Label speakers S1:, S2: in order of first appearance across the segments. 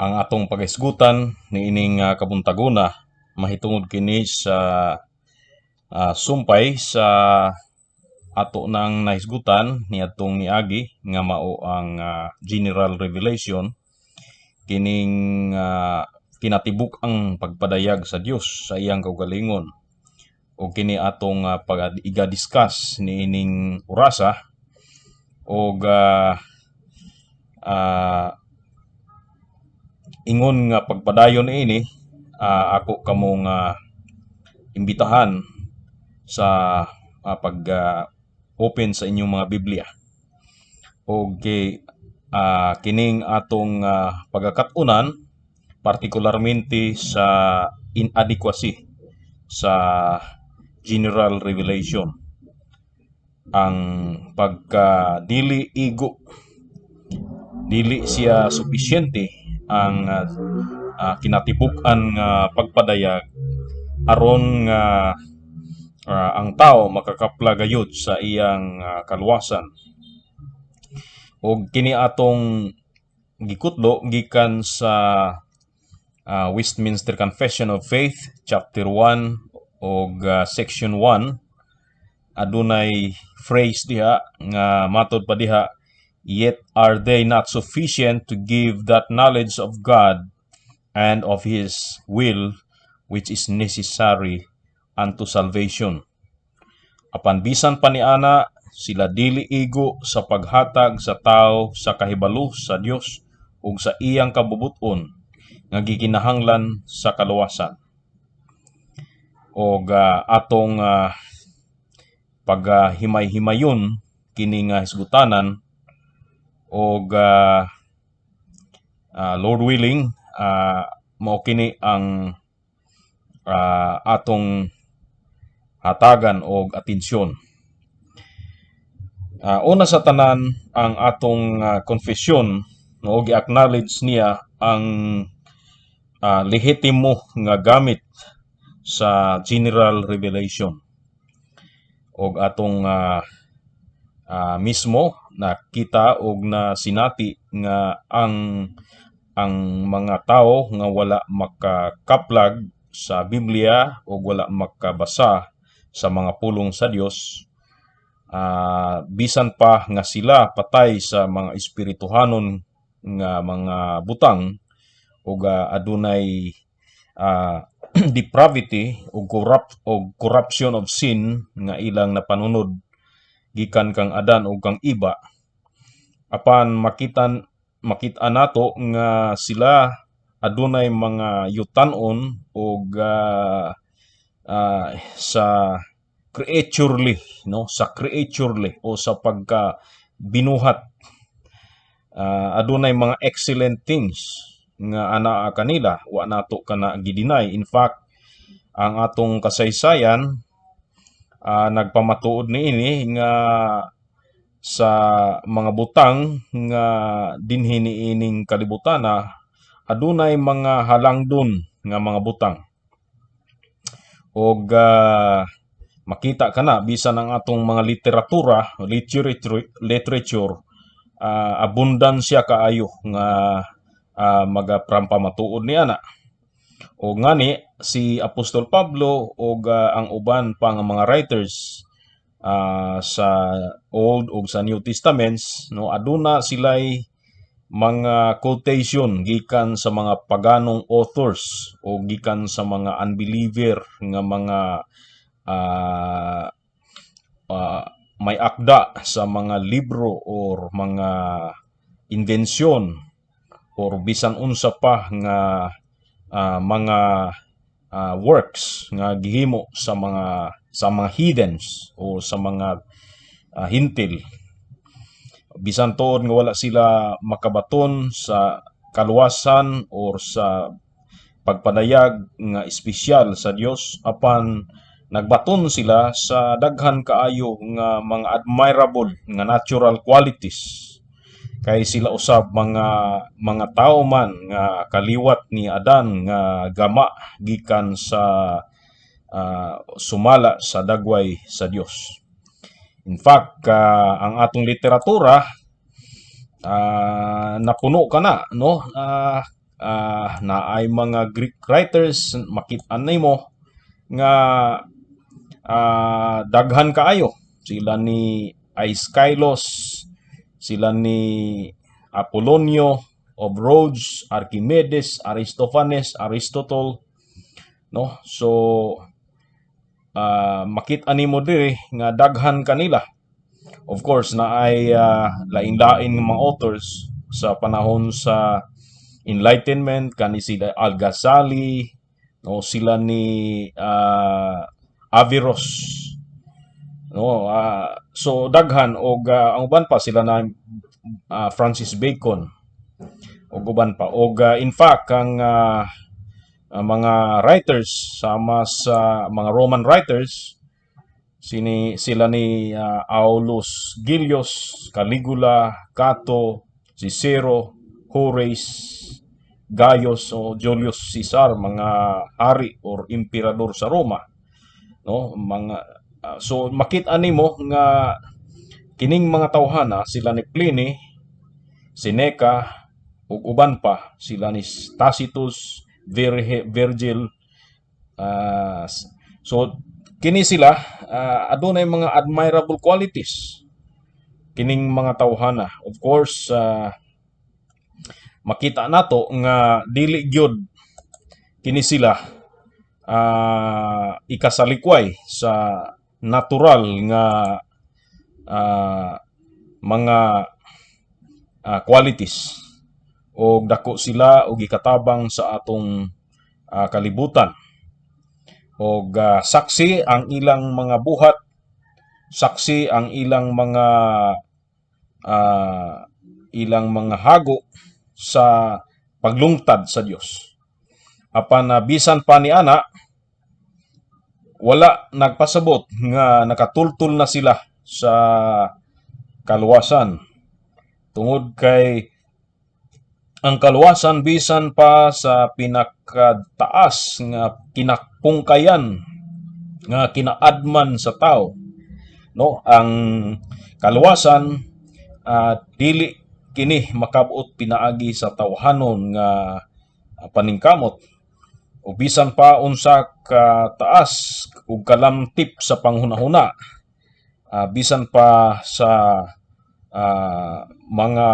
S1: Ang atong pagaisgutan niining kabuntaguna mahitungod kini sa sumpay sa ato nang nahisgutan niadtong niagi nga mao ang general revelation kining kinatibuk ang pagpadayag sa Dios sa iyang kaugalingon o kini atong pag-iga-discuss niining orasa og ingon nga pagpadayon ini ako kamong imbitahan sa pag open sa inyong mga Biblia o kining atong pagkakatunan partikularmente sa inadequacy sa general revelation, ang pagka dili siya sufisyente ang kinatibuk-an nga pagpadayag aron nga ang tao makakapla gayud sa iyang kaluwasan. Og kini atong gikutlo gikan sa Westminster Confession of Faith chapter 1 og section 1 adunay phrase diha nga matod pa diha, "Yet are they not sufficient to give that knowledge of God and of His will which is necessary unto salvation. Apan bisan pa niana, sila dili igo sa paghatag sa tao sa kahibalo sa Dios ug sa iyang kabubut-on nga gikinahanglan sa kaluwasan." Og atong paghimay-himayon kini nga hisgutanan og Lord willing mao kini ang atong hatagan og atensyon. Una sa tanan, ang atong confession no gi-acknowledge niya ang lehitimo nga gamit sa general revelation. Og atong mismo nakita og na sinati nga ang mga tao nga wala makakaplag sa Biblia o wala makabasa sa mga pulong sa Dios, bisan pa nga sila patay sa mga espirituhanon nga mga butang o adunay depravity o corruption of sin nga ilang napanunod gikan kang Adan o kang iba, apan makita nato nga sila adunay mga yutan-on o sa creaturely o sa pagka binuhat, adunay mga excellent things nga anaa kanila wa nato kana gidinay. In fact, ang atong kasaysayan nagpamatuod niini nga sa mga butang nga dinhi niining kalibutana adunay mga halangdon nga mga butang. Og makita kana bisan ang atong mga literature abundansya kaayo nga magaprampamatuod ni ana. O ngani si Apostol Pablo o ang uban pa nga mga writers sa Old ug sa New Testaments no aduna silay mga quotation gikan sa mga paganong authors o gikan sa mga unbeliever nga mga may akda sa mga libro or mga invensyon or bisan unsa pa nga mga works nga gihimo sa mga heathens o sa mga hintil, bisan tuod nga wala sila makabaton sa kaluwasan or sa pagpadayag nga espesyal sa Dios, apan nagbaton sila sa daghan kaayo nga mga admirable nga natural qualities, kay sila usab mga tao man nga kaliwat ni Adan nga gama gikan sa sumala sa dagway sa Dios. In fact, ang atong literatura napuno kana no na ay mga Greek writers makit-an nimo nga daghan kaayo. Sila ni Aeschylus, sila ni Apollonio of Rhodes, Archimedes, Aristophanes, Aristotle, no? So makit-an nimo diri nga daghan kanila. Of course, na ay lain-lain nga mga authors sa panahon sa Enlightenment, kani sila Al-Ghazali, no, sila ni Averroes, no. So daghan og ang uban pa sila na Francis Bacon og uban pa. Og in fact ang mga writers sama sa mga Roman writers sila ni Aulus Gellius, Caligula, Cato, Cicero, Horace, Gaius o Julius Caesar, mga hari or emperador sa Roma, no, mga so makit-an nimo nga kining mga tawhana sila ni Pliny, Seneca ug uban pa, sila ni Tacitus, Virgil, so kini sila adunay mga admirable qualities kining mga tawhana. Of course, makita nato nga dili gyud kini sila ikasalikway sa natural nga mga qualities, og dako sila og gikatabang sa atong kalibutan. Og saksi ang ilang mga buhat, saksi ang ilang mga hago sa paglungtad sa Dios. Apan bisan pa ni ana, wala nagpasabot nga nakatultol na sila sa kaluwasan. Tungod kay ang kaluwasan bisan pa sa pinakataas nga kinapungkayan nga kinaadman sa tao, no, ang kaluwasan dili kini makabuot pinaagi sa tawhanon nga paningkamot o bisan pa unsa ka taas ug kalamtip sa panghunahuna, bisan pa sa mga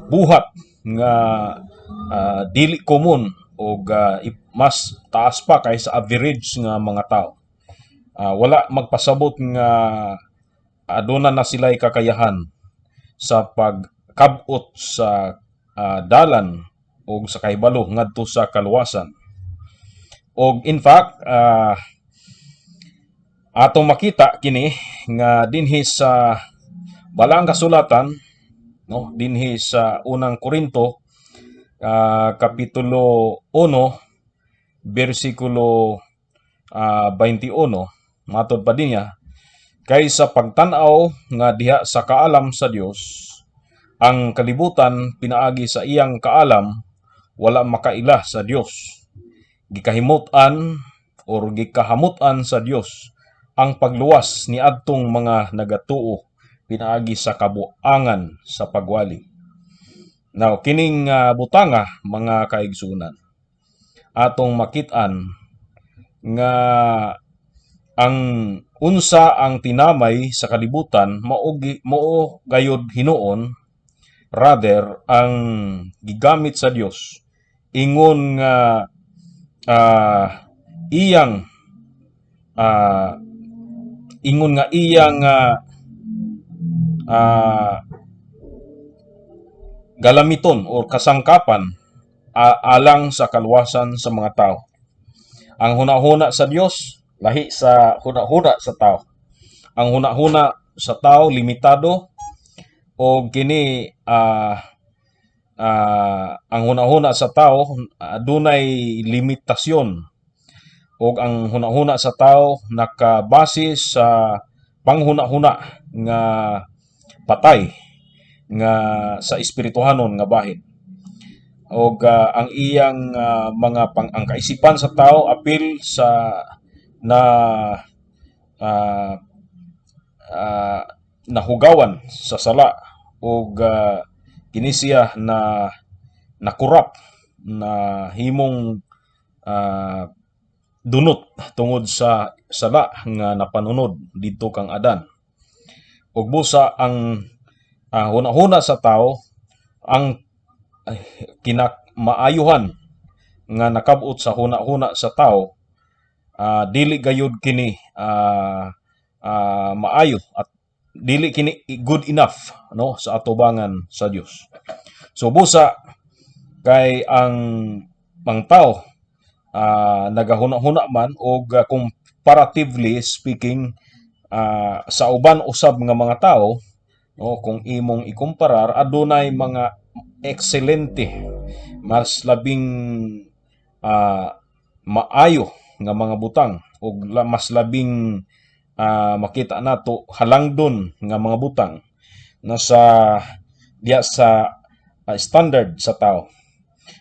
S1: buhat nga dili common o mas taas pa kaysa average nga mga tao. Wala magpasabot nga aduna na sila'y kakayahan sa pagkabot sa dalan o sa kahibalo ngadto sa kaluwasan. Og in fact, atong makita kini nga dinhi sa Balaang Kasulatan, no, dinhi sa unang Korinto kapitulo 1 bersikulo 21, matod pa dinya, kay sa pagtan-aw nga diha sa kaalam sa Dios, ang kalibutan pinaagi sa iyang kaalam wala makaila sa Dios. Gikahimutan or gikahamutan sa Dios ang pagluwas ni adtong mga nagatuo pinaagi sa kabuangan sa pagwali. Now, kining butanga, mga kaigsunan, atong makit-an nga ang unsa ang tinamay sa kalibutan mao gayud hinuon, rather ang gigamit sa Dios ingon nga iyang galamiton o kasangkapan alang sa kaluwasan sa mga tao. Ang hunahuna sa Dios lahi sa hunahuna sa tao. Ang hunahuna sa tao limitado o kini ang hunahuna sa tao dunay limitasyon, o ang hunahuna sa tao nakabase sa panghunahuna nga patay nga sa espirituhanon nga bahin. Og ang iyang ang kaisipan sa tao apil sa nahugawan sa sala, og kini siya na nakurap na himong ah, dunot tungod sa sala nga napanunod didto kang Adan. Ug busa ang hunahuna sa tao ang kinamaayuhan nga nakabut sa hunahuna sa tao, dili gayud kini maayo at dili kini good enough no sa atubangan sa Dios. So busa kay ang tao nagahuna-huna man og comparatively speaking sa uban usab nga mga tao no, kung imong ikumparar adunay mga ekselente mas labing maayo nga mga butang ug mas labing makita nato halangdon nga mga butang nasa diya sa standard sa tao.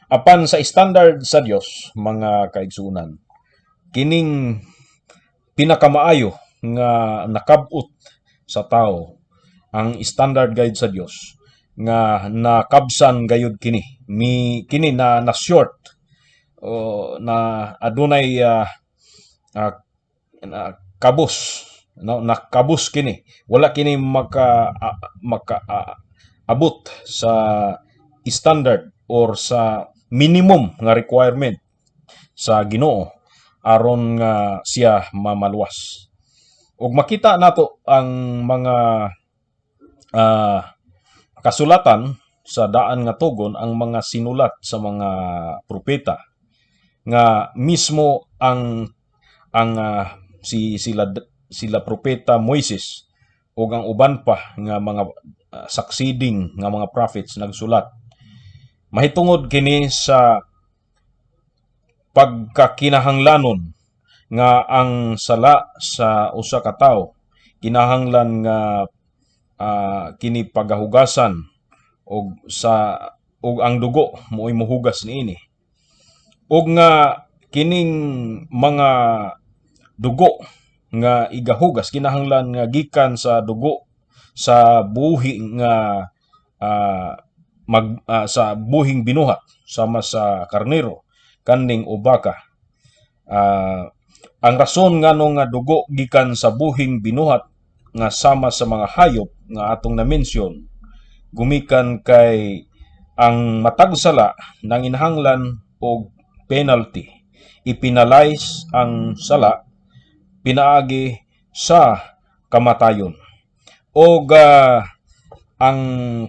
S1: Apan sa standard sa Dios, mga kaigsunan, kining pinakamaayo nga nakabut sa tao ang standard guide sa Dios nga nakabsan gayud kini na short o na adunay kabus no nakabus kini wala kini maka abot sa standard or sa minimum nga requirement sa Ginoo aron nga siya mamaluwas. Ug makita nato ang mga kasulatan sa daan nga tugon ang mga sinulat sa mga propeta nga mismo ang sila propeta Moises ug ang uban pa nga mga succeeding nga mga prophets nagsulat. Mahitungod kini sa pagkakinahanglanon nga ang sala sa usa ka tawo kinahanglan nga kini pagahugasan og ang dugo mo'y mohugas niini. Ug nga kining mga dugo nga igahugas kinahanglan nga gikan sa dugo sa buhi nga sa buhing binuhat sama sa karnero kaning o baka. Ang rason nganong nga dugo gikan sa buhing binuhat nga sama sa mga hayop nga atong na-mention gumikan kay ang matag sala nanginhanglan og penalty. Ipinalize ang sala pinaagi sa kamatayon. Og ang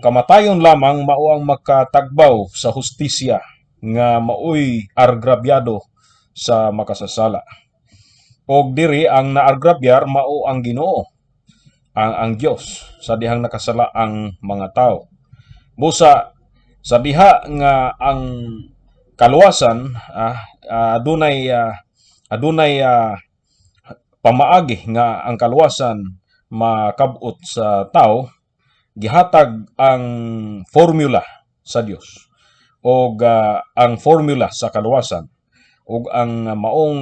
S1: kamatayon lamang mao ang makatagbaw sa hustisya nga maoy argrabyado sa makasasala. Og diri ang naargrabyar mao ang Ginoo, ang Dios sa dihang nakasala ang mga tao. Busa sa diha nga ang kaluwasan adunay pamaagi nga ang kaluwasan makabot sa tao, gihatag ang formula sa Dios o ang formula sa kaluwasan ug ang maong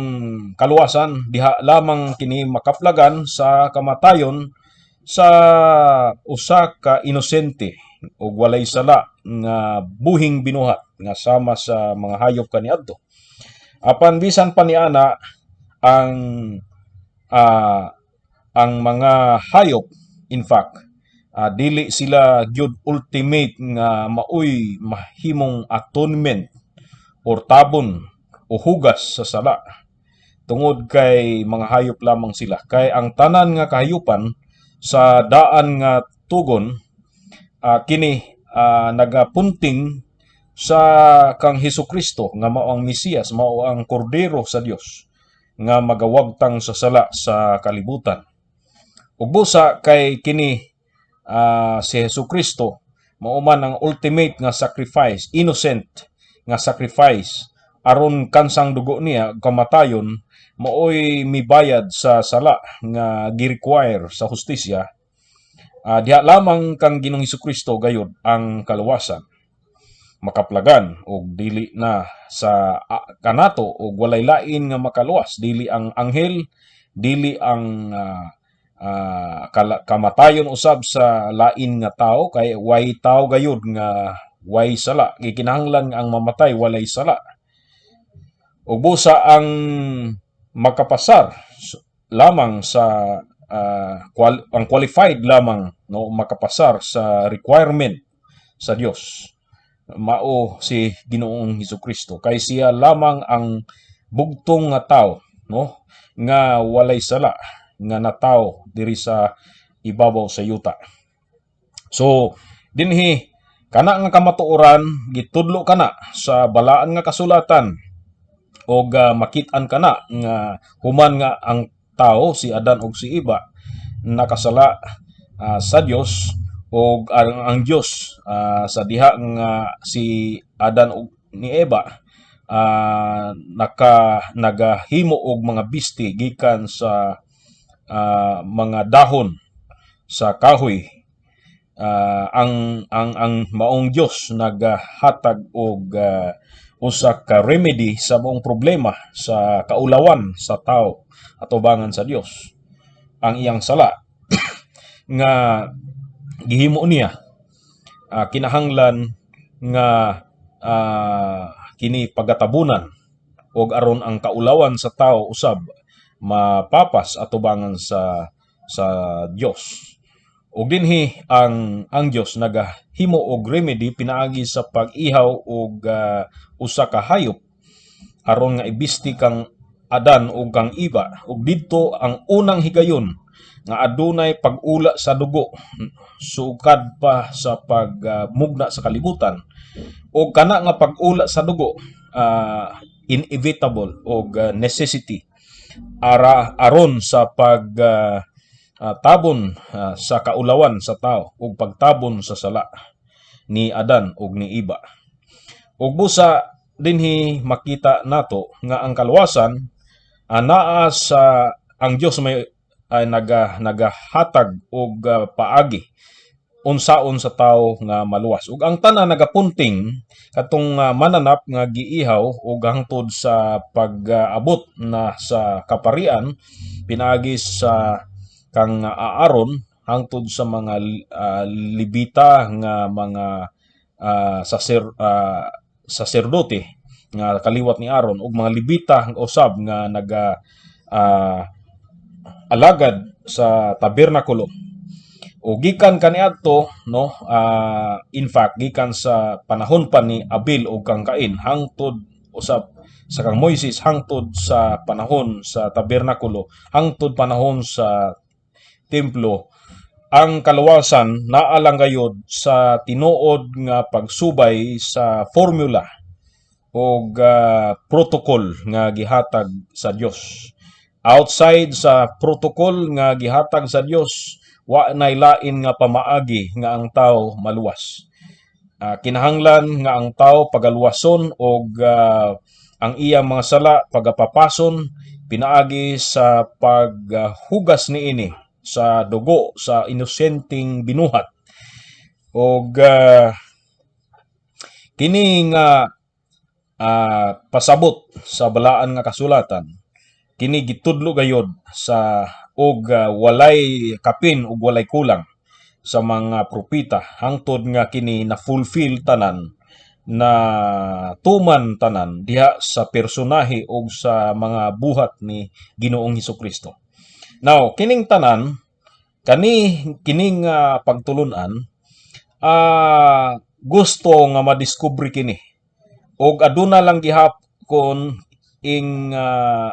S1: kaluwasan diha lamang kini makaplagan sa kamatayon sa usa ka inosente ug walay sala nga buhing binuhat nga sama sa mga hayop kaniadto. Apan bisan pa niana ang mga hayop in fact dili sila gyud ultimate nga maoy mahimong atonement or tabon o hugas sa sala tungod kay mga hayop lamang sila kay ang tanan nga kahayupan sa daan nga tugon kini nagapunting sa kang Hesukristo nga mao ang Mesiyas, mao ang kordero sa Dios nga magawagtang sa sala sa kalibutan. Ug busa kay kini si Hesukristo mao man ang ultimate nga sacrifice, innocent nga sacrifice aron kansang dugo niya kamatayon maoy mibayad sa sala nga gi-require sa hustisya. Diha lamang kang Ginoong Hesukristo gayud ang kaluwasan makaplagan og dili na sa kanato og walay lain nga makaluwas, dili ang anghel, dili ang kamatayon usab sa lain nga tao kay way tao gayud nga way sala. Gikinahanglan nga ang mamatay walay sala. Ug busa ang makapasar lamang sa ang qualified lamang no makapasar sa requirement sa Dios mao si Ginoong Hesukristo, kay siya lamang ang bugtong nga tao no nga walay sala nga natawo diri sa ibabaw sa yuta. So dinhi kana nga kamatuoran gitudlo kana sa balaan nga kasulatan og makit-an kana nga human nga ang tao si Adan ug si Eva nakasala sa Dios ug ang Dios sa diha nga si Adan ug ni Eva nagahimo og mga bisti gikan sa mga dahon sa kahoy. Ang maong Dios naghatag og usa ka remedy sa maong problema sa kaulawan sa tao atubangan sa Dios. Ang iyang sala nga gihimo niya kinahanglan nga kini pagatabunan og aron ang kaulawan sa tao usab mapapas atubangan sa Dios. Ug dinhi ang Dios nagahimo og remedy pinaagi sa pag-ihaw og usa ka hayop aron nga ibisti kang Adan ug kang Eva, ug didto ang unang higayon nga adunay pag-ula sa dugo sukad pa sa pagmugna sa kalibutan, ug kana nga pag-ula sa dugo inevitable og necessity aron sa tabon sa kaulawan sa tao ug pagtabon sa sala ni Adan ug ni Eva. Ug busa dinhi makita nato nga ang kaluwasan anaa sa ang Dios may nagahatag og paagi unsaon sa tao nga maluwas. Ug ang tanan nagapunting katong mananap nga giihaw ug hangtod sa pag-abot na sa kaparian pinaagi sa kang Aaron hangtod sa mga libita nga mga saserdote nga kaliwat ni Aaron ug mga libita usab nga alagad sa tabernakulo. O gikan kaniadto no in fact gikan sa panahon pa ni Abel ug kang Cain hangtod usab sa kang Moises hangtod sa panahon sa tabernakulo hangtod panahon sa templo, ang kaluwasan naa lang gayud sa tinuod nga pagsubay sa formula o protocol nga gihatag sa Dios. Outside sa protocol nga gihatag sa Dios, wa nay lain nga pamaagi nga ang tao maluwas. Kinahanglan nga ang tao pagaluwason og ang iyang mga sala pagapapason pinaagi sa paghugas niini sa dugo sa inosenteng binuhat. Og kini nga pasabot sa balaan nga kasulatan kini gitudlo gayod sa og walay kapin ug walay kulang sa mga propeta hangtod nga kini na fulfill tanan na tuman tanan diha sa personahe ug sa mga buhat ni Ginoong Hesukristo. Now kining tanan kining pagtulunan gusto nga madiskubre kini og aduna lang gihapon ing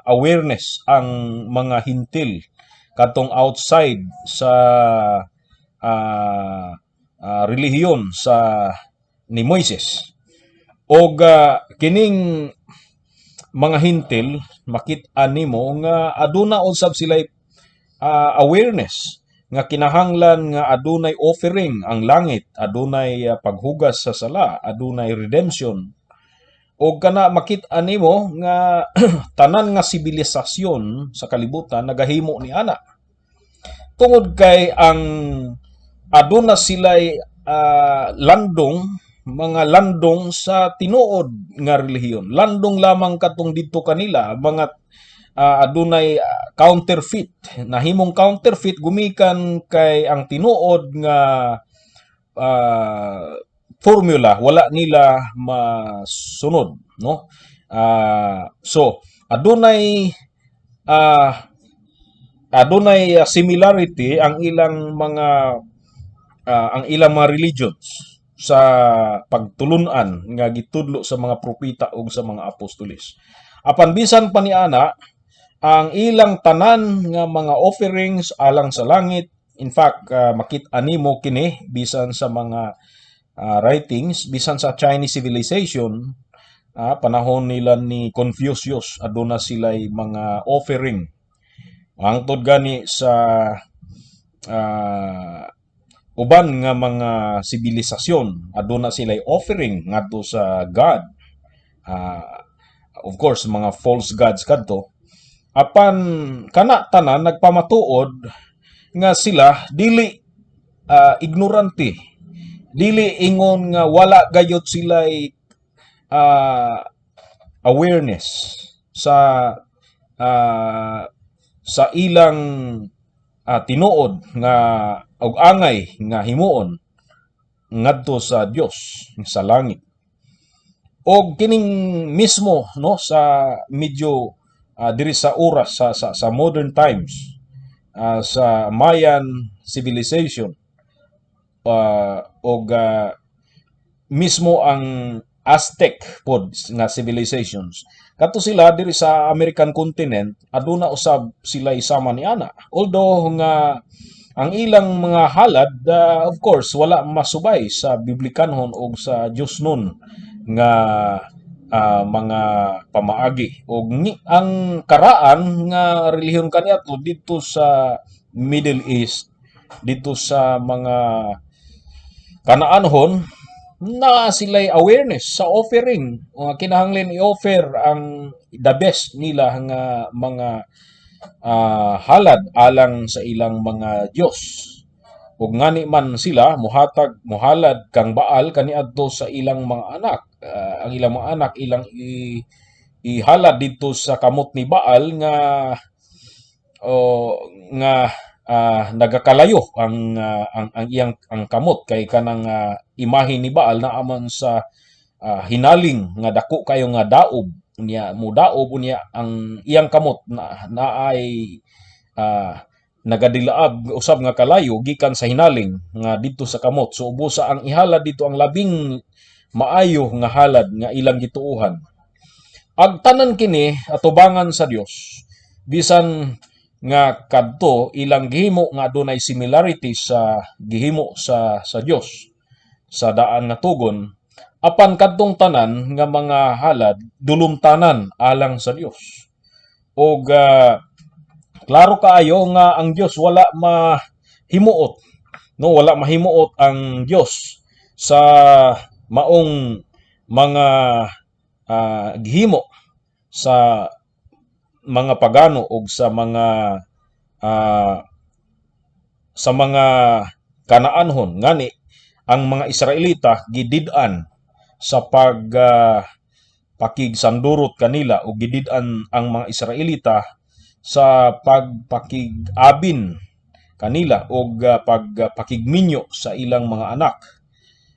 S1: awareness ang mga hintil katong outside sa relihiyon sa ni Moises. Og kining mga hintil makit-an nimo nga aduna usab sila awareness nga kinahanglan nga adunay offering ang langit, adunay paghugas sa sala, adunay redemption. O kana makit-an nimo nga tanan nga sibilisasyon sa kalibutan nagahimo ni ana. Tungod kay ang aduna sila'y mga landong sa tinuod nga relihiyon. Landong lamang katong dito kanila, mga adunay counterfeit. Nahimong counterfeit gumikan kay ang tinuod nga formula, wala nila masunod, no? So ah, adunay similarity ang ilang mga religions sa pagtulunan nga gitudlo sa mga propeta ug sa mga apostoles. Apan bisan pa niana, ang ilang tanan nga mga offerings alang sa langit, in fact, makit-a nimo kini bisan sa mga writings, bisan sa Chinese civilization, panahon nila ni Confucius, aduna sila'y mga offering. Hangtod gani sa ah, uban nga mga sibilisasyon, aduna sila'y offering ngadto sa God. Ah, of course, mga false gods kadto. Apan kana tanan nagpamatuod nga sila dili ignorante, dili ingon nga wala gayud sila'y ah, awareness sa ah, sa ilang tinuod nga og angay nga himuon ngadto sa Dios sa langit. Og kining mismo, no, sa medyo diri sa oras sa modern times, sa Mayan civilization, og mismo ang Aztec pod nga civilizations. Kadto sila diri sa American continent, aduna usab sila isama ni ana. Although nga ang ilang mga halad, of course, wala masubay sa Biblikanhon o sa Diyos nun nga mga pamaagi. O ang karaan nga relihiyon kaniadto dito sa Middle East, dito sa mga kanaanhon, na sila'y awareness sa offering. Kinahanglan i-offer ang the best nila nga mga halad alang sa ilang mga Dios. Ug ngani man sila muhalad kang baal kaniadto sa ilang mga anak. Ang ilang mga anak ilang ihalad dito sa kamot ni Baal o nga nagakalayo ang iyang ang kamot kay kanang imahe ni Baal na aman sa hinaling nga dako kayo nga daob niya mudaob niya ang iyang kamot na ay nagadilaab usab nga kalayo gikan sa hinaling nga dito sa kamot. So ubusa ang ihalad dito ang labing maayo nga halad nga ilang gituuhan. Ag tanan kini atubangan sa Dios bisan nga kadto ilang gihimo nga adunay similarity sa gihimo sa Dios sa daan nga tugon, apan kadtong tanan nga mga halad dulumtanan alang sa Dios. Og klaro kaayo nga ang Dios wala mahimuot, no, wala mahimuot ang Dios sa maong mga gihimo sa mga pagano og ah, sa mga kanaanhon ngani ang mga Israelita gidid-an sa pakigsandurot kanila o gidid-an ang mga Israelita sa pagpakig-abin kanila o pagpakigminyo sa ilang mga anak.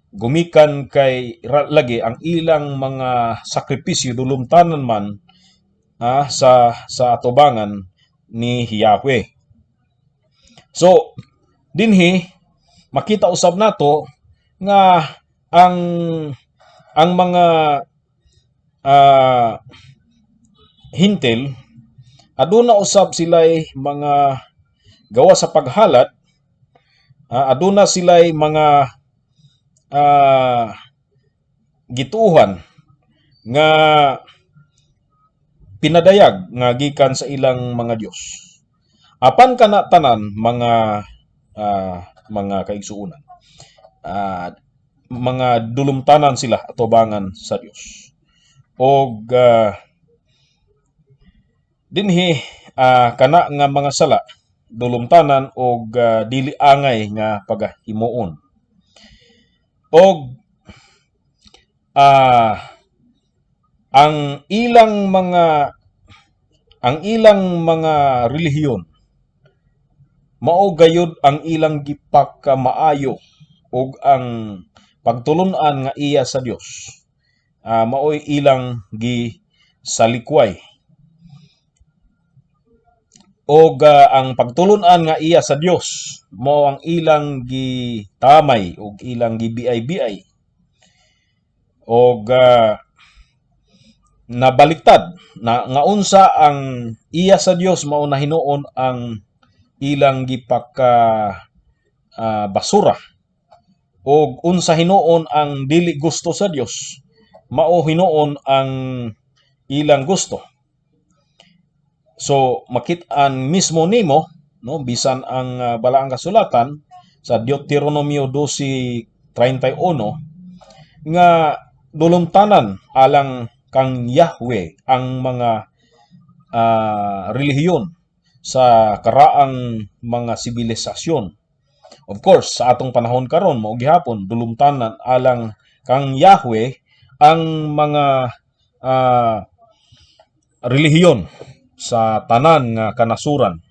S1: Gumikan kay lagi ang ilang mga sakripisyo dulumtanan man sa atubangan ni Yahweh. So dinhi makita usab nato nga ang mga hintil aduna usab sila'y mga gawa sa paghalad, aduna sila'y mga gituuhan nga pinadayag nga gikan sa ilang mga Dios. Apan kana tanan mga kaigsuonan. Mga dulumtanan sila atubangan sa Dios. Og dinhi kana nga mga sala dulumtanan og dili angay nga pagahimuon. Og ang ilang mga relihiyon mao gayud ang ilang gipaka maayo og ang pagtulunan nga iya sa Dios maoy ilang gi salikway. Og ang pagtulunan nga iya sa Dios mao ang ilang gitamay og ilang gibiay-biay. Og nabaliktad na nga unsa ang iya sa Dios mao na hinuon ang ilang gipaka basura, og unsa hinuon ang dili gusto sa Dios mao hinuon ang ilang gusto. So makit-an mismo nimo no bisan ang balaang kasulatan sa Deuteronomio 12:31 nga dulumtanan alang kang Yahweh ang mga relihiyon sa karaang mga sibilisasyon. Of course, sa atong panahon karon mao gihapon dulumtanan alang kang Yahweh ang mga relihiyon sa tanan nga kanasuran.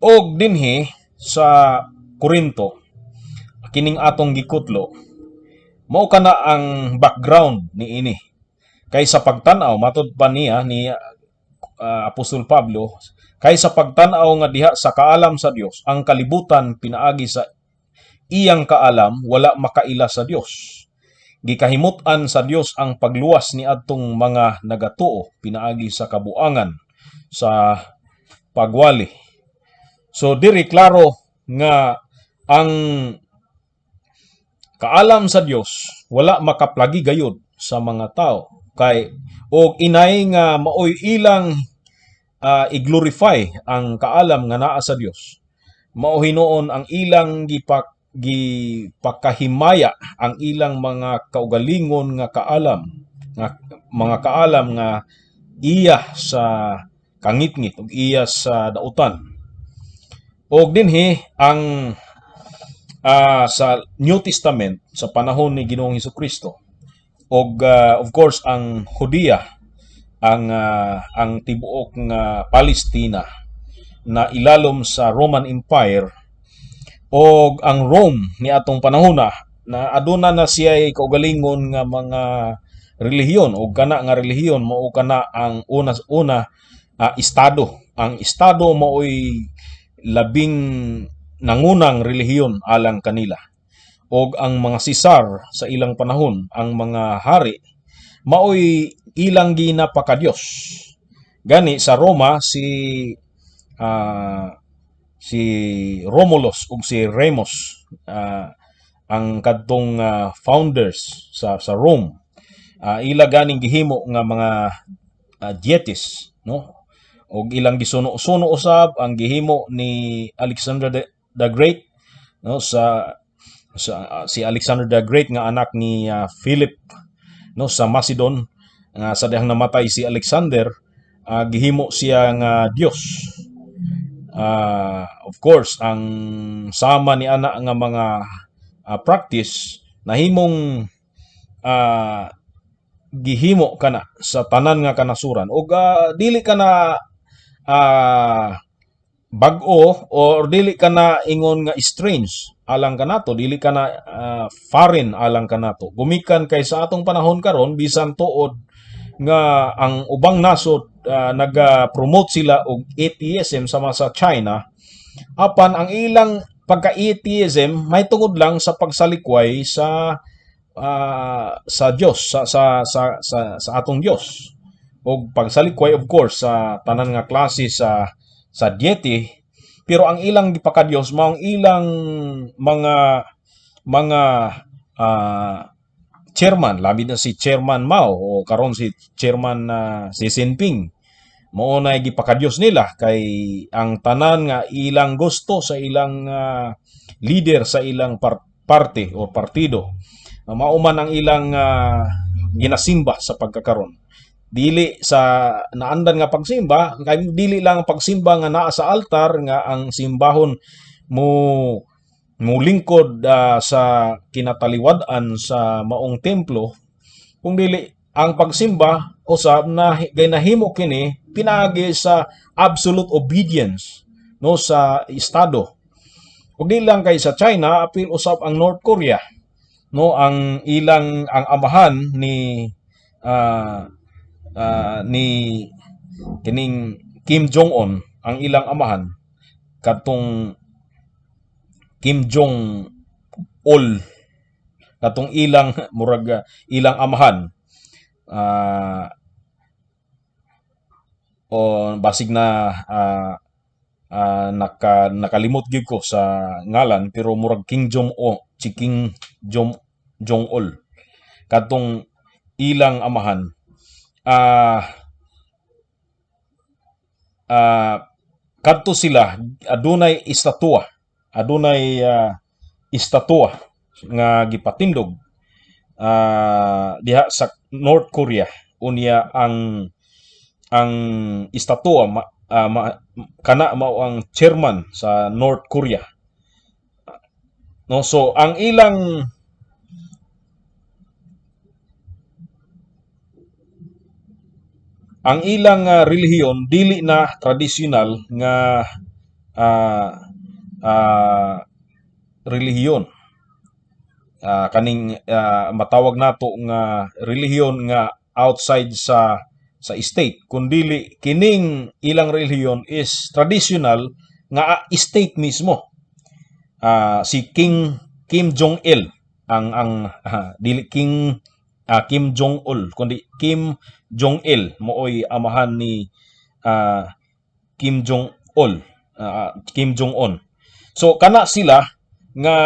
S1: Og dinhi sa Korinto kining atong gikutlo mao kana ang background ni ini. Kay sa pagtan-aw matud pa niya ni Apostol Pablo, kay sa pagtan-aw nga diha sa kaalam sa Dios ang kalibutan pinaagi sa iyang kaalam wala makaila sa Dios. Gikahimut-an sa Dios ang pagluwas ni adtong mga nagatuo pinaagi sa kabuangan sa pagwali. So diri klaro nga ang kaalam sa Dios wala makaplagi gayud sa mga tao kay og inay nga maoy ilang i-glorify ang kaalam nga naa sa Dios. Mao hinuon ang ilang gipakahimaya ang ilang mga kaugalingon nga kaalam nga mga kaalam nga iya sa kangitngit ug iya sa dautan. Og dinhi ang sa New Testament sa panahon ni Ginoong Hesukristo og of course ang Hudiya ang tibuok nga Palestina na ilalom sa Roman Empire. Og ang Rome ni atong panahona na aduna na siya kaugalingon nga mga relihiyon o kana nga relihiyon mao kana ang una estado. Ang estado mao'y labing nangunang relihiyon alang kanila. Og ang mga Sisar sa ilang panahon, ang mga hari mao'y ilang ginapakadiyos. Gani sa Roma si Romulus ug si Remus ang kadtong founders sa Rome. Ila ganing gihimo nga mga deities no og ilang gisuno-suno usab ang gihimo ni Alexander the Great no si Alexander the Great nga anak ni Philip no sa Macedon nga sa dihang namatay si Alexander gihimo siya nga Dios. Of course, ang sama ni ana nga mga practice nahimong gihimo kana sa tanan nga kanasuran ug dili kana bag-o or dili kana ingon nga strange alang kanato, dili kana foreign alang kanato. Gumikan kay sa atong panahon karon bisan tuod nga ang ubang nasod naga-promote sila og atheism sama sa China, apan ang ilang pagka-atheism may tungod lang sa pagsalikway sa Dios sa atong Dios og pagsalikway of course sa tanan nga klase sa deity, pero ang ilang gipakadiyos mao ang ilang mga chairman, labi na si Chairman Mao o karon si Chairman Xi Jinping. Mao na gipakadiyos nila kay ang tanan nga ilang gusto sa ilang leader sa ilang parte o partido. Mao man ang ilang ginasimba sa pagkakaron. Dili sa naandan nga pagsimba, kay dili lang pagsimba nga naa sa altar nga ang simbahon mulingkod sa kinataliwad-an sa maong templo, kung dili ang pagsimba usab na ginahimo kini pinaagi sa absolute obedience no sa estado. Ug di lang kay sa China apil usab ang North Korea no, ang amahan ah, ni kining Kim Jong-un, ang ilang amahan katong Kim Jong-ul, katong ilang murag ilang amahan, ah, o basig na nakalimot gyud ko sa ngalan, pero murag King Jong-o, si King Jong-ul, katong ilang amahan, ah ah, kadto sila adunay istatwa nga gipatindog diha sa North Korea. Unya ang istatwa kana mao ang chairman sa North Korea, no. So ang ilang relihiyon dili na tradisyonal nga ah, ah, relihiyon. Kaning matawag nato nga relihiyon nga outside sa state, kundili kining ilang relihiyon is traditional nga state mismo. Si Kim Jong-il dili Kim Jong-ul, kundi Kim Jong-il mooy amahan ni ah, Kim Jong-ul, Kim Jong-un. So kana sila nga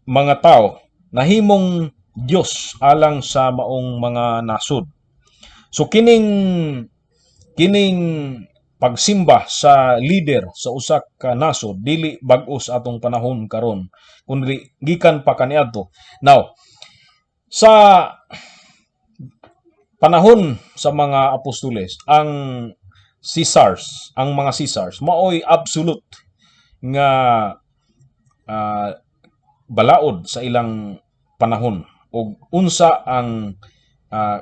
S1: mga tao nahimong Dios alang sa maong mga nasod. So kining pagsimba sa leader sa usa ka nasod dili bag-o sa atong panahon karon, kundi gikan pa kaniadto. Now, sa panahon sa mga apostoles, ang mga Caesars maoy absolute nga balaod sa ilang panahon, ug unsa ang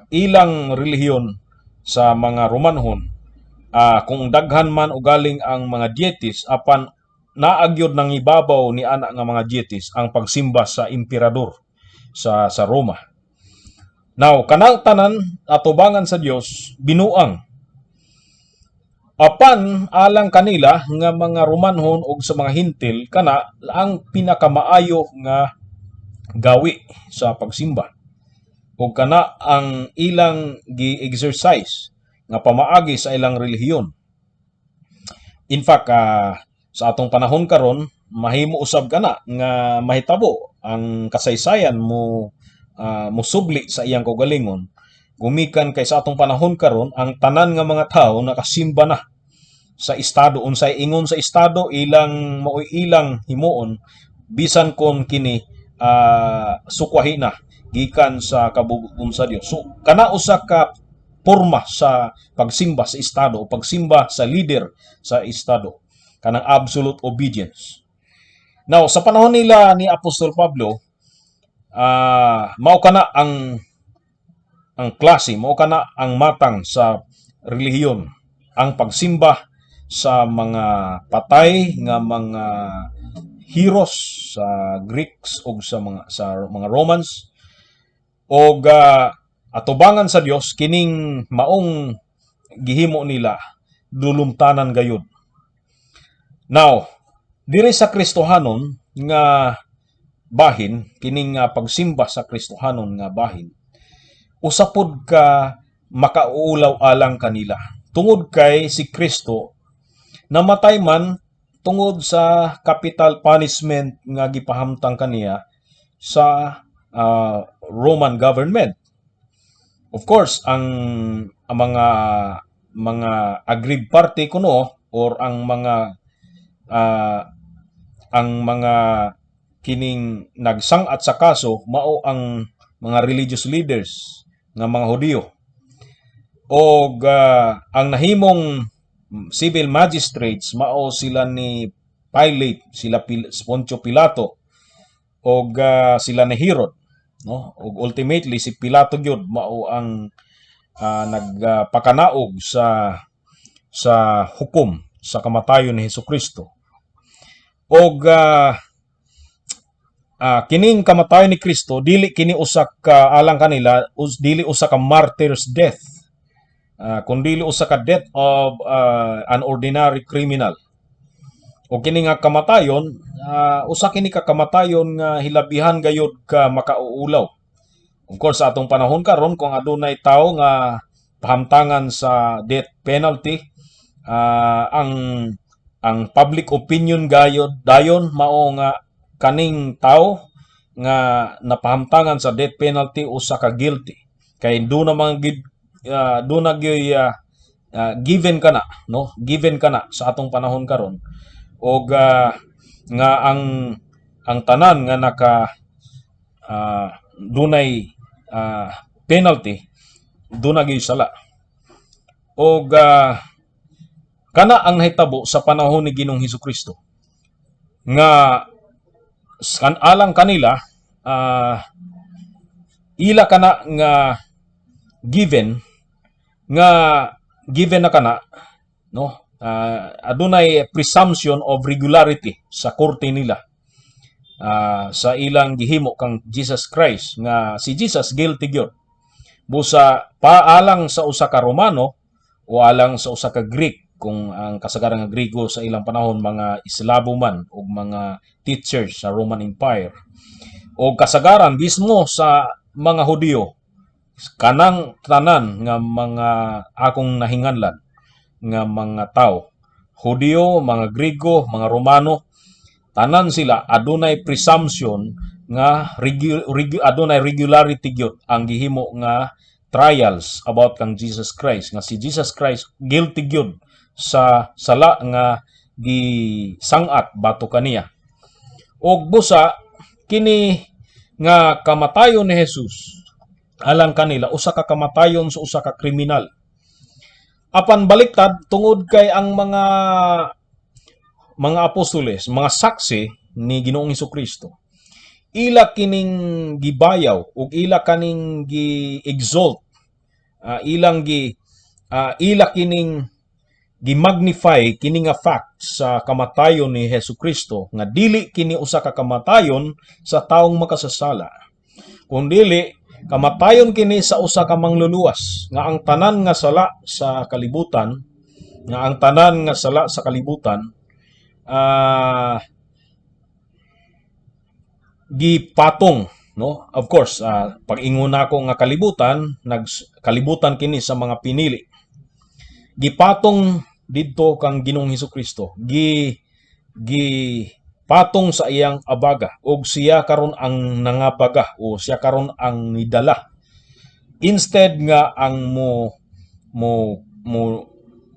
S1: ilang relihiyon sa mga Romanhon. Kung daghan man o galing ang mga deities, apan naagyod nang ibabaw ni ana nga mga deities ang pagsimba sa emperador sa Roma. Now, kanang tanan atubangan sa Dios binuang, apan alang kanila nga mga Romanhon ug sa mga Hintil, kana ang pinakamaayo nga gawi sa pagsimba, ug kana ang ilang gi-exercise nga pamaagi sa ilang relihiyon. In fact, sa atong panahon karon mahimo usab kana nga mahitabo ang kasaysayan musubli sa iyang kaugalingon, gumikan kay sa atong panahon karon ang tanan nga mga tawo nakasimba na sa estado. Unsay ingon sa estado, ilang himuon, bisan kon kini sukwahi na gikan sa kabubuton sa Dios. So kana usa ka porma sa pagsimba sa estado o pagsimba sa leader sa estado, kanang absolute obedience. Now, sa panahon nila ni Apostol Pablo, mao kana ang klase, mao kana ang matang sa relihiyon, ang pagsimba sa mga patay nga mga heroes sa Greeks o sa mga Romans, o atubangan sa Dios kining maong gihimo nila dulumtanan gayud. Now, diri sa Kristohanon nga bahin, kining pagsimba sa Kristohanon nga bahin, usapod ka makauulaw alang kanila, tungod kay si Kristo namatay man tungod sa capital punishment nga gipahamtang kaniya sa Roman government. Of course, ang mga aggrieved party kuno, or ang mga kining nagsang-at sa kaso, mao ang mga religious leaders nga mga Hudiyo, o ang nahimong civil magistrates mao sila ni Pilate, sila Poncio Pilato, o sila ni Herod, no? Ug ultimately si Pilato gyud mao ang nagpakanaog sa hukom sa kamatayon ni Hesukristo. Og kining kamatayon ni Kristo dili kini usa ka alang kanila dili usa ka martyr's death, kundi usa ka death of an ordinary criminal. O kini nga kamatayon, usa kini ka kamatayon nga hilabihan gayud ka makauulaw. Of course, sa atong panahon karon kung adunay tawo nga pahamtangan sa death penalty, ang public opinion gayud dayon mao nga kaning tao nga napahamtangan sa death penalty usa ka guilty. Kay do na given kana, no? Given kana sa atong panahon karon. Og nga ang tanan nga dunay penalty duna gyud sala. Og kana ang nahitabo sa panahon ni Ginoong Hesukristo nga alang kanila ila kana nga given na kana, no? Adunay presumption of regularity sa korte nila sa ilang gihimo kang Jesus Christ nga si Jesus guilty gyud busa paalang sa usa ka Romano o alang sa usa ka Greek, kung ang kasagaran nga Griego sa ilang panahon mga Islabo man o mga teachers sa Roman Empire, o kasagaran mismo sa mga Hudyo, kanang tanan nga mga akong nahinganlan nga mga tao, Hudyo, mga Griego, mga Romano, tanan sila adunay presumption nga adunay regularity gyud ang gihimo nga trials about kang Jesus Christ, nga si Jesus Christ guilty gyud sa sala nga gisangat bato kaniya. Og busa kini nga kamatayon ni Jesus alang kanila usa ka kamatayon sa usa ka kriminal. Apan baliktad tungod kay ang mga apostoles, mga saksi ni Ginoong Hesukristo, ila kining gibayaw ug ila kaning gi-exalt, ila kining gi-magnify kini nga fact sa kamatayon ni Hesukristo nga dili kini usa ka kamatayon sa taong makasasala, kundi kamatayon kini sa usa ka mangluluwas nga ang tanan nga sala sa kalibutan gipatong, no? Of course, pag ingon nako nga kalibutan kini sa mga pinili. Gipatong didto kang Ginoong Hesukristo. Patong sa iyang abaga ug siya karon ang nangabaga o siya karon ang nidala. Instead nga ang mo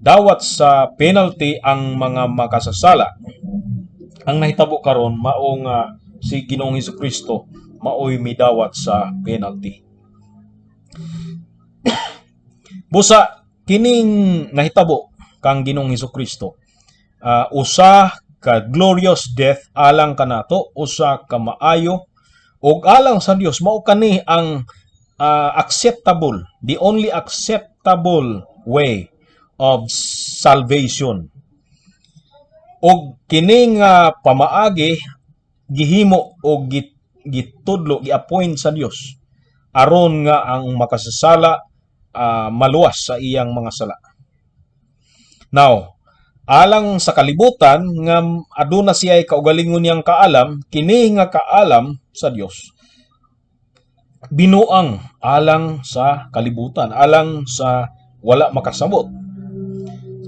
S1: dawat sa penalty ang mga makasasala, ang nahitabo karon mao nga si Ginoong Hesukristo maoy midawat sa penalty. Busa kining nahitabo kang Ginoong Hesukristo, usa ka glorious death alang kanato, usa ka maayo ug alang sa Dios, mao kani ang acceptable, the only acceptable way of salvation. Og kini nga pamaagi gihimo og gitudlo, gi-appoint sa Dios aron nga ang makasasala maluwas sa iyang mga sala. Now, alang sa kalibutan nga aduna siya kaugalingon niyang kaalam, kini nga kaalam sa Dios binuang alang sa kalibutan, alang sa wala makasabot.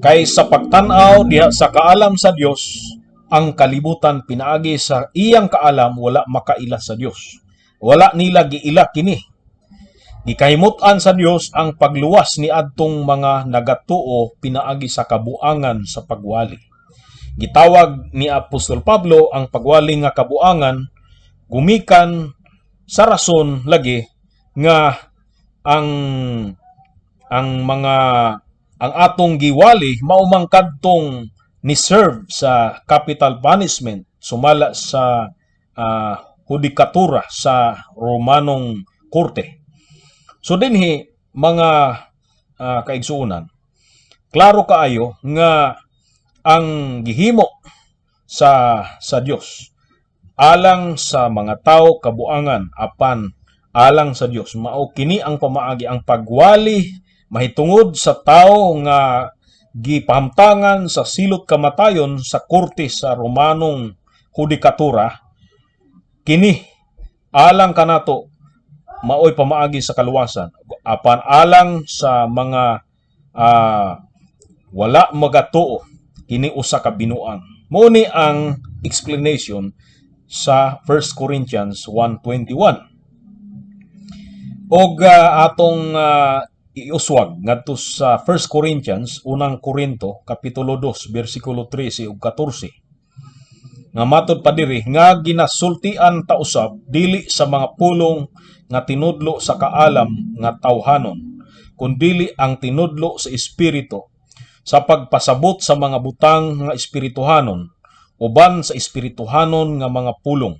S1: Kay sa pagtan-aw diha sa kaalam sa Dios, ang kalibutan pinaagi sa iyang kaalam wala makaila sa Dios. Wala nila giila kini. Gikahimutan sa Dios ang pagluwas ni adtong mga nagatuo pinaagi sa kabuangan sa pagwali. Gitawag ni Apostol Pablo ang pagwali nga kabuangan gumikan sa rason lagi nga ang atong giwali maumang kadtong ni serve sa capital punishment sumala sa hudikatura sa Romanong korte. So dinhi mga kaigsuonan, klaro kaayo nga ang gihimo sa Dios alang sa mga tao kabuangan apan alang sa Dios. Mao kini ang pamaagi, ang pagwali mahitungod sa tao nga gipahamtangan sa silot kamatayon sa korte sa Romanong Hudikatura. Kini alang kanato maoy pamaagi sa kaluwasan apan alang sa mga wala magatuo, kini usa ka binuang. Mao ni ang explanation sa 1 Corinthians 1:21. Og atong iuswag ngadto sa 1 Corinthians, unang Korinto, kapitulo 2, bersikulo 13 ug 14. Nga matod pa diri nga ginasultian ta usab dili sa mga pulong nga tinudlo sa kaalam nga tawhanon, kundili ang tinudlo sa espiritu, sa pagpasabot sa mga butang nga espirituhanon, uban sa espirituhanon nga mga pulong.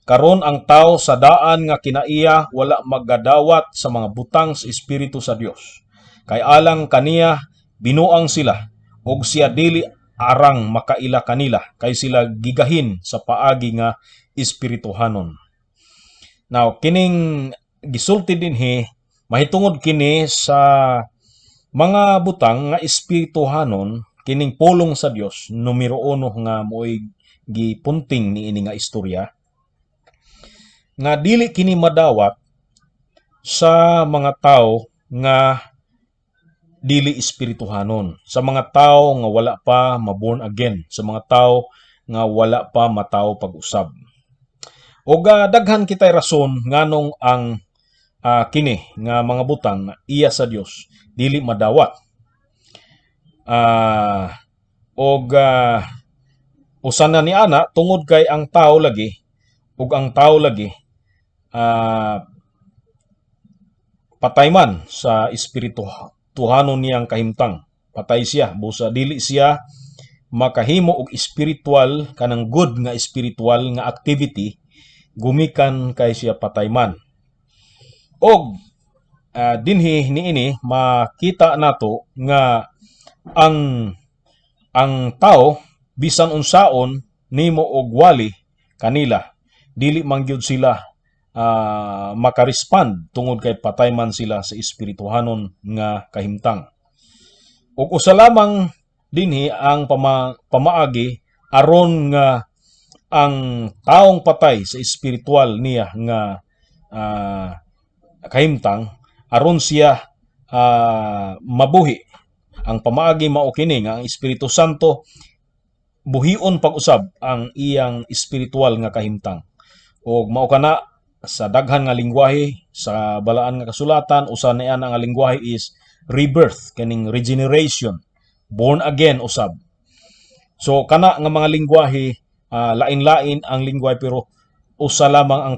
S1: Karon ang tao sa daan nga kinaiya wala maggadawat sa mga butang sa espiritu sa Dios. Kay alang kaniya binuang sila, og siya dili arang makaila kanila, kay sila gigahin sa paagi nga espirituhanon. Now, kining gisulti dinhi, mahitungod kini sa mga butang nga espirituhanon, kining pulong sa Dios, numero 1 nga mo'y gipunting ni ini nga istorya, nga dili kini madawat sa mga tao nga dili espirituhanon, sa mga tao nga wala pa ma-born again, sa mga tao nga wala pa matawo pag-usab. O daghan kitay rason nganong ang kini nga mga butang nga iya sa Dios dili madawat. Usan na ni ana tungod kay ang tao lagi patay man sa espirituhanon niyang kahimtang. Patay siya, busa dili siya makahimo og espiritual, kanang good nga espiritual nga activity gumikan kay siya patay man. Og dinhi niini makita nato nga ang tao bisan unsaon nimo og wali kanila, dili man gyud sila makarespond tungod kay patay man sila sa espirituhanon nga kahimtang. Ug usa lamang dinhi ang pamaagi aron nga ang taong patay sa espiritual niya nga kahimtang, aron siya mabuhi. Ang pamaagi mao kini nga ang Espiritu Santo buhion pag-usab ang iyang espiritual nga kahimtang. Og mao kana sa daghan nga lingwahe sa balaan nga kasulatan, usa na nga lingwahe is rebirth, kaning regeneration, born again usab. So kana nga mga lingwahe lain-lain ang lingwahe, pero usa lamang ang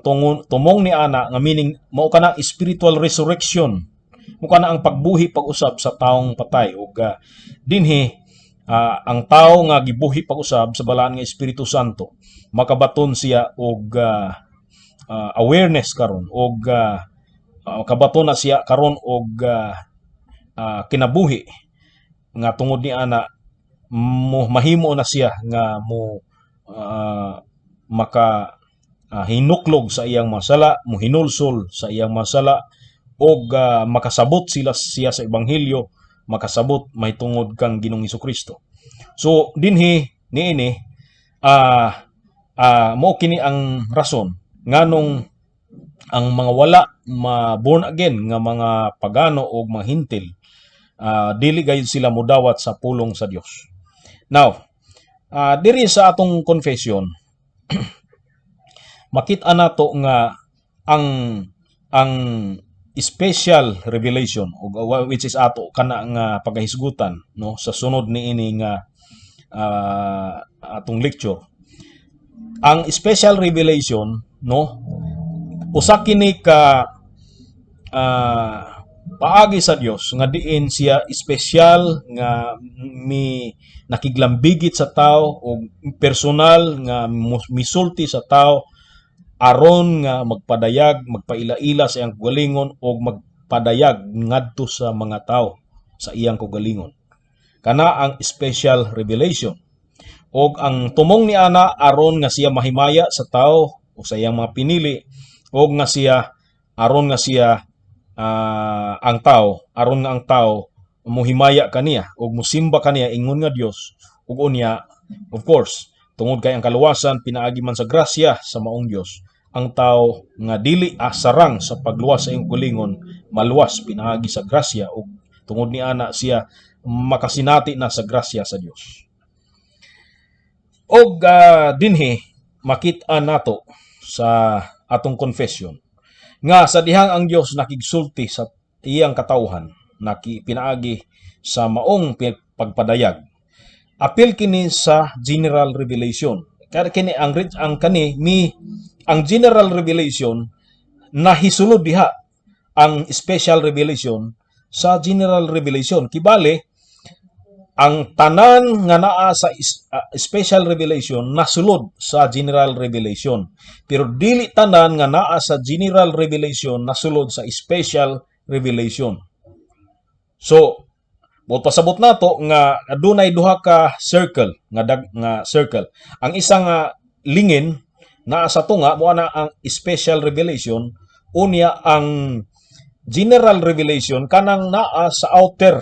S1: tumong ni ana nga meaning mao kana spiritual resurrection, mao kana ang pagbuhi pag-usab sa taong patay. Ug dinhi ang tao nga gibuhi pag-usab sa balaan nga Espiritu Santo, makabaton siya og awareness karon, og kabaton na siya karon og kinabuhi nga tungod ni ana mahimo na siya nga maka hinuklog sa iyang masala, muhinulsol sa iyang masala, og makasabot siya sa ebanghelyo, makasabot mahitungod kang Ginoong Hesukristo. So dinhi niini mao kini ang rason nganong ang mga wala born again nga mga pagano o mga hintil, dili gayud sila modawat sa pulong sa Dios. Now, diri sa atong confession makita nato nga ang special revelation, which is ato kana nga pagahisgutan no sa sunod niini nga atong lecture. Ang special revelation no, usa kini ka paagi sa Dios nga diin siya espesyal nga nakiglambigit sa tao o personal nga misulti sa tao aron nga magpadayag, magpaila-ila sa iyang kagalingon o magpadayag ngadto sa mga tao sa iyang kagalingon. Kana ang special revelation. og ang tumong ni ana aron nga siya mahimaya sa tao o sa iyang mga pinili, og nga siya aron nga siya ang tao, aron nga ang tao muhimaya kaniya og musimba kaniya ingon nga Dios, ug unya of course tungod kay ang kaluwasan pinaagi man sa grasya sa maong Dios, ang tao nga dili asarang sa pagluwas sa iyong kulingon maluwas pinaagi sa grasya, ug tungod ni ana siya makasinati na sa grasya sa Dios. Og dinhi makit-an nato sa atong confession nga sa dihang ang Dios nakigsulti sa iyang katawhan, pinaagi sa maong pagpadayag. Apil kini sa general revelation. Kaya kini ang general revelation nahisulod diha ang special revelation sa general revelation. Kibali ang tanan nga naa sa special revelation nasulod sa general revelation. Pero dili tanan nga naa sa general revelation nasulod sa special revelation. So, pasabot nato nga adunay duha ka circle nga circle. Ang isang lingin naa sa tunga mo na ang special revelation, unya ang general revelation kanang naa sa outer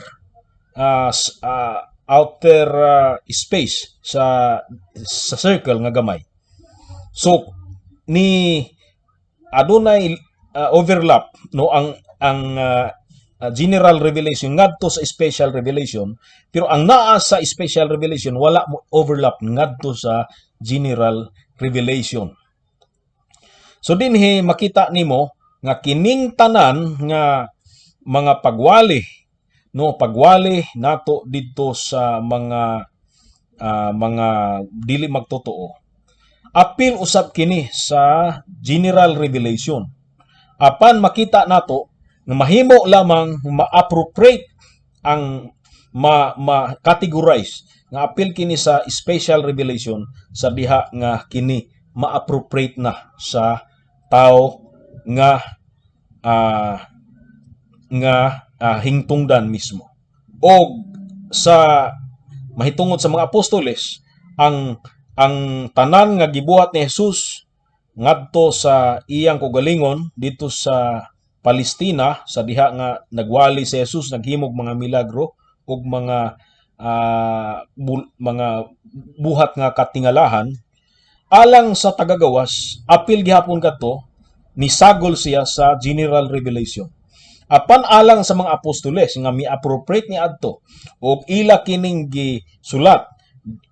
S1: space sa circle nga gamay. So ni adunay overlap no ang general revelation ngadto sa special revelation, pero ang naa sa special revelation wala mo overlap ngadto sa general revelation. So dinhi makita nimo nga kining tanan nga mga pagwali nato didto sa mga dili magtotoo, apil usab kini sa general revelation. Apan makita nato nga mahimo lamang ma-appropriate ang ma-categorize nga apil kini sa special revelation sa diha nga kini ma-appropriate na sa tao nga hingtungdan mismo. O sa mahitungod sa mga apostoles, ang tanan nga gibuhat ni Jesus ngadto sa iyang kaugalingon dito sa Palestina, sa diha nga nagwali si Jesus, naghimog mga milagro ug mga buhat nga katingalahan, alang sa tagagawas apil gihapon kadto nisagol siya sa general revelation. Apan alang sa mga apostoles nga mi-appropriate ni adto og ila kining gisulat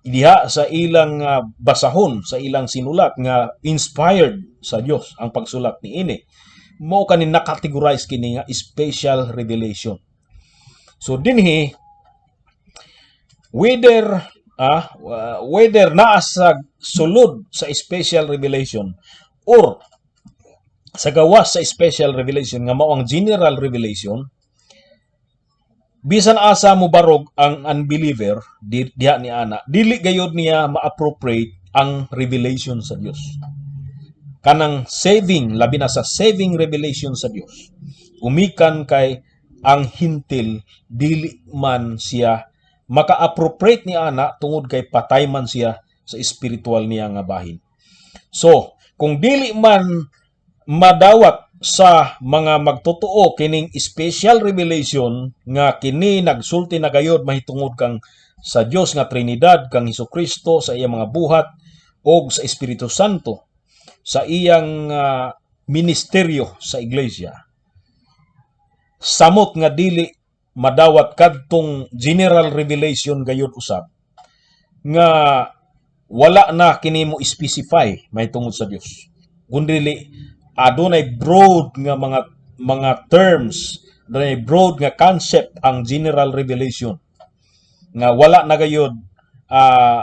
S1: diha sa ilang basahon, sa ilang sinulat nga inspired sa Dios ang pagsulat ni ini, mao kani na-categorize kini nga special revelation. So dinhi whether naa sa sulod sa special revelation or sa gawas sa special revelation nga mao ang general revelation, bisan asa mo barog ang unbeliever diha ni ana, dili gayud niya ma-appropriate ang revelation sa Dios, kanang saving, labi na sa saving revelation sa Dios, umikan kay ang hintil dili man siya maka-appropriate ni ana tungod kay patay man siya sa spiritual niya nga bahin. So kung dili man madawat sa mga magtotoo kining special revelation nga kini nagsulti na gayud mahitungod kang sa Dios nga Trinidad, kang Hesukristo sa iyang mga buhat og sa Espiritu Santo sa iyang ministeryo sa iglesia, samot nga dili madawat kadtong general revelation gayud usab nga wala na kini mo specify mahitungod sa Dios, kundi adunay broad nga mga terms, adunay broad nga concept ang general revelation nga wala na gayud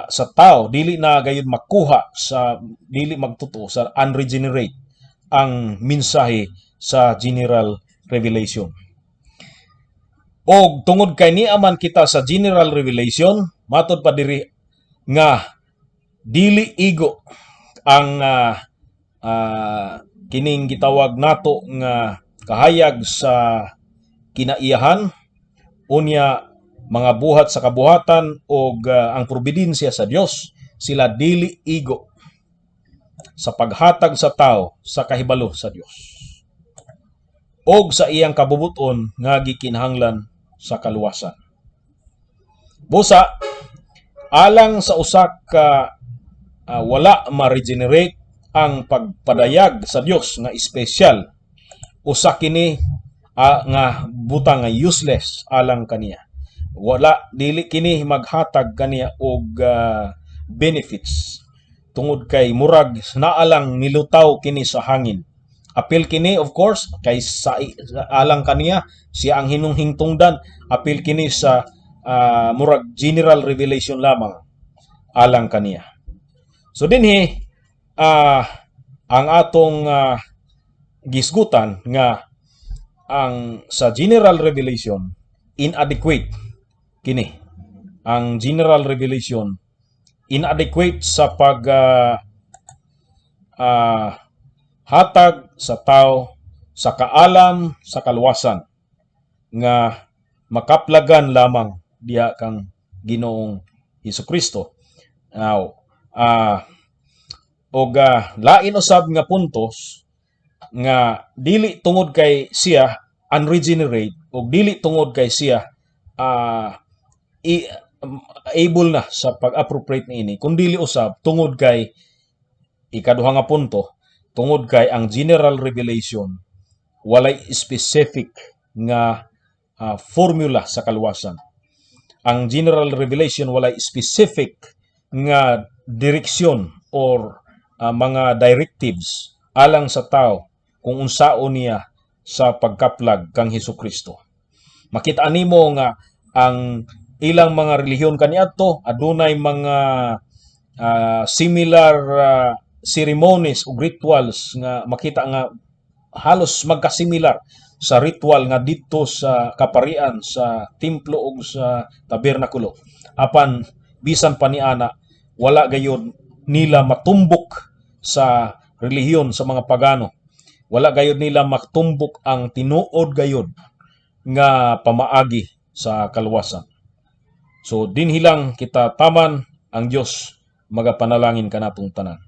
S1: sa tao, dili na gayud makuha sa dili magtotoo sa unregenerate ang mensahe sa general revelation. Og tungod kay niaman kita sa general revelation, matud pa diri nga dili igo ang kining gitawag nato nga kahayag sa kinaiyahan, unya mga buhat sa kabuhatan og ang probidensya sa Dios sila dili igo sa paghatag sa tao sa kahibalo sa Dios og sa iyang kabubuton nga gikinahanglan sa kaluwasan. Busa, alang sa usa ka wala ma-regenerate ang pagpadayag sa Dios nga espesyal, usa kini nga butang nga useless alang kaniya. Wala, dili kini maghatag kaniya og benefits tungod kay murag naalang milutaw kini sa hangin. Apil kini of course kay sa alang kaniya siya ang hinunghingtungdan. Apil kini sa murag general revelation lamang alang kaniya. So dinhi ang atong gisgutan nga ang sa general revelation inadequate kini. Ang general revelation inadequate sa pag hatag sa tao sa kaalam sa kaluwasan nga makaplagan lamang diha kang Ginoong Hesukristo. Now, lain usab nga puntos nga dili tungod kay siya unregenerate o dili tungod kay siya able na sa pag-appropriate niini, kundi usab tungod kay ikaduha nga punto, tungod kay ang general revelation walay specific nga formula sa kaluwasan. Ang general revelation walay specific nga direksyon or mga directives alang sa tao kung unsaon niya sa pagkaplag kang Hesukristo. Makita nimo nga ang ilang mga relihiyon kaniadto adunay mga similar ceremonies o rituals nga makita nga halos magkasimilar sa ritual nga dito sa kaparian sa templo o sa tabernakulo. Apan bisan pa niana wala gayud nila matumbok sa relihiyon sa mga pagano. Wala gayud nila matumbok ang tinuod gayud nga pamaagi sa kaluwasan. So dinhi lang kita taman ang Dios magapanalangin kanatong tanan.